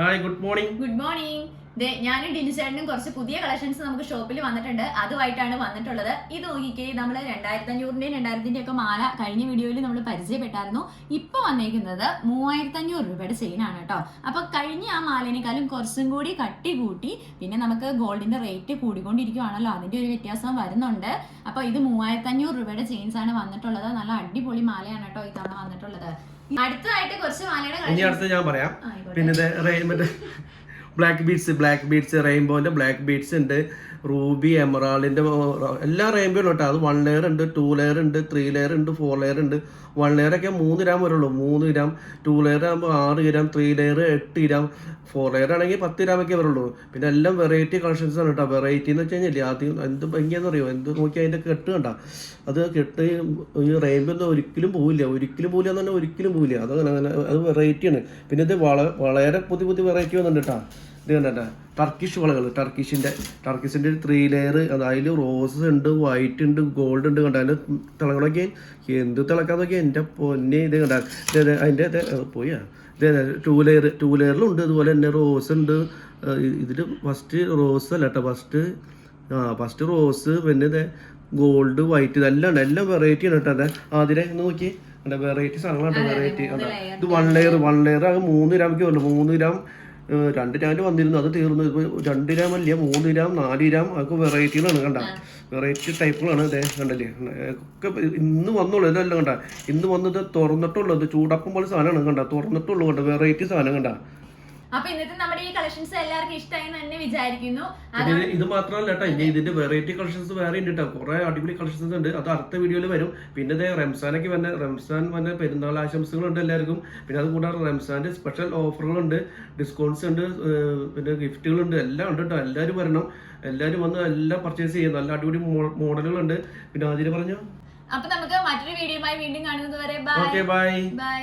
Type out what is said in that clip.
Hi good morning. Good morning. ഞാനും ഡിനിസേട്ടനും കുറച്ച് പുതിയ കളക്ഷൻസ് നമുക്ക് ഷോപ്പിൽ വന്നിട്ടുണ്ട്. അതുമായിട്ടാണ് വന്നിട്ടുള്ളത്. ഇത് നോക്കിക്കേ, നമ്മൾ 2500-ന്റെയും 2000-ന്റെയും ഒക്കെ മാല കഴിഞ്ഞ വീഡിയോയിൽ നമ്മൾ പരിചയപ്പെട്ടായിരുന്നു. ഇപ്പൊ വന്നേക്കുന്നത് 3500 രൂപയുടെ ചെയിനാണ് കേട്ടോ. അപ്പൊ കഴിഞ്ഞ ആ മാലേനേക്കാളും കുറച്ചും കൂടി കട്ടി കൂട്ടി, പിന്നെ നമുക്ക് ഗോൾഡിന്റെ റേറ്റ് കൂടിക്കൊണ്ടിരിക്കുവാണല്ലോ, അതിന്റെ ഒരു വ്യത്യാസം വരുന്നുണ്ട്. അപ്പൊ ഇത് 3500 രൂപയുടെ ചെയിൻസ് ആണ് വന്നിട്ടുള്ളത്. നല്ല അടിപൊളി മാലയാണ് കേട്ടോ ഇത്തവണ വന്നിട്ടുള്ളത്. അടുത്തതായിട്ട് കുറച്ച് മാലയുടെ ഞാൻ പറയാം. പിന്നെ ബ്ലാക്ക് ബീഡ്സ് റെയിൻബോന്റെ ബ്ലാക്ക് ബീഡ്സ് ഉണ്ട്, റൂബി എമറാൾഡിന്റെ എല്ലാ റെയിൻബോ കേട്ടോ. അത് 1 ലെയർ ഉണ്ട്, 2 ലെയർ ഉണ്ട്, 3 ലെയർ ഉണ്ട്, 4 ലെയർ ഉണ്ട്. 1 ലെയർ ഒക്കെ 3 ഗ്രാം വരുള്ളൂ, 3 ഗ്രാം. 2 ലെയർ ആകുമ്പോൾ 6 ഗ്രാം, 3 ലെയർ 8 ഗ്രാം, 4 ലെയർ ആണെങ്കിൽ 10 ഗ്രാം ഒക്കെ വരുള്ളൂ. പിന്നെ എല്ലാം വെറൈറ്റി കളക്ഷൻസ് ആണ് കേട്ടോ. വെറൈറ്റി എന്ന് വെച്ച് കഴിഞ്ഞാൽ ആദ്യം എന്ത് ഭംഗിയാന്ന് അറിയോ, എന്ത് നോക്കി അതിന്റെ കെട്ട് കണ്ട, അത് കെട്ട് ഈ റെയിൻബോ ഒന്നും ഒരിക്കലും പോവില്ല എന്ന് പറഞ്ഞാൽ ഒരിക്കലും പോവില്ല. അത് വെറൈറ്റിയാണ്. പിന്നെ ഇത് വളരെ പുതിയ വെറൈറ്റി വന്നിട്ടുണ്ട് കേട്ടോ. ഇത് കണ്ട ടർക്കിഷ് വളകൾ, ടർക്കിഷിന്റെ 3 ലെയർ. അതിൽ റോസ് ഉണ്ട്, വൈറ്റ് ഉണ്ട്, ഗോൾഡ് ഉണ്ട്. കണ്ട അതിന്റെ തിളങ്ങണൊക്കെ എന്ത് തിളക്കാൻ നോക്കിയാൽ എൻ്റെ പൊന്നെ. ഇത് കണ്ട അതിൻ്റെ പോയാ. ഇതേ 2 ലെയറിലുണ്ട്. അതുപോലെ തന്നെ റോസ് ഉണ്ട്. ഇതിൽ ഫസ്റ്റ് റോസ് അല്ല കേട്ടോ, ഫസ്റ്റ് റോസ്, പിന്നെ ഇത് ഗോൾഡ്, വൈറ്റ്, ഇതെല്ലാം ഉണ്ട്. എല്ലാം വെറൈറ്റി ആണ് കേട്ടോ. അതെ ആദ്യം നോക്കി വെറൈറ്റി സാധനങ്ങളാണ്. വെറൈറ്റി ഇത് 1 ലെയർ ആകെ 3 ഗ്രാമൊക്കെ വരുള്ളൂ. 3 ഗ്രാം 2 ഗ്രാം വന്നിരുന്നു, അത് തീർന്നു. ഇപ്പോൾ 2 ഗ്രാം അല്ല, 3 ഗ്രാം 4 ഗ്രാം അതൊക്കെ വെറൈറ്റികളാണ്. കണ്ട വെറൈറ്റി ടൈപ്പുകളാണ്. ഇതേ കണ്ടല്ലേ, ഒക്കെ ഇന്ന് വന്നുള്ളൂ. ഇതെല്ലാം കണ്ട ഇന്ന് വന്നത് തുറന്നിട്ടുള്ളൂ. ഇത് ചൂടപ്പം പോലെ സാധനമാണ്. കണ്ട തുറന്നിട്ടുള്ളൂ. കണ്ട വെറൈറ്റി സാധനം. കണ്ട അപ്പൊ ഇന്നത്തെ നമ്മുടെ ഈ കളക്ഷൻസ് എല്ലാവർക്കും ഇഷ്ടമായി തന്നെ വിചാരിക്കുന്നു. ഇത് മാത്രമല്ല കേട്ടോ, ഇനി ഇതിന്റെ വെറൈറ്റി കളക്ഷൻസ് വേറെ ഉണ്ട് കേട്ടോ. കുറെ അടിപൊളി കളക്ഷൻസ് ഉണ്ട്. അത് അടുത്ത വീഡിയോയിൽ വരും. പിന്നെ റംസാനൊക്കെ റംസാൻ പെരുന്നാൾ ആശംസകളുണ്ട് എല്ലാവർക്കും. പിന്നെ അത് കൂടാതെ റംസാന്റെ സ്പെഷ്യൽ ഓഫറുകളുണ്ട്, ഡിസ്കൗണ്ട്സ് ഉണ്ട്, പിന്നെ ഗിഫ്റ്റുകളുണ്ട്, എല്ലാം ഉണ്ട് കേട്ടോ. എല്ലാവരും വരണം, എല്ലാവരും വന്ന് എല്ലാം പർച്ചേസ് ചെയ്യും. നല്ല അടിപൊളി മോഡലുകളുണ്ട്. പിന്നെ അതിന് പറഞ്ഞു. അപ്പൊ നമുക്ക് മറ്റൊരു വീഡിയോയുമായി വീണ്ടും കാണുന്നത് വരെ ബൈ.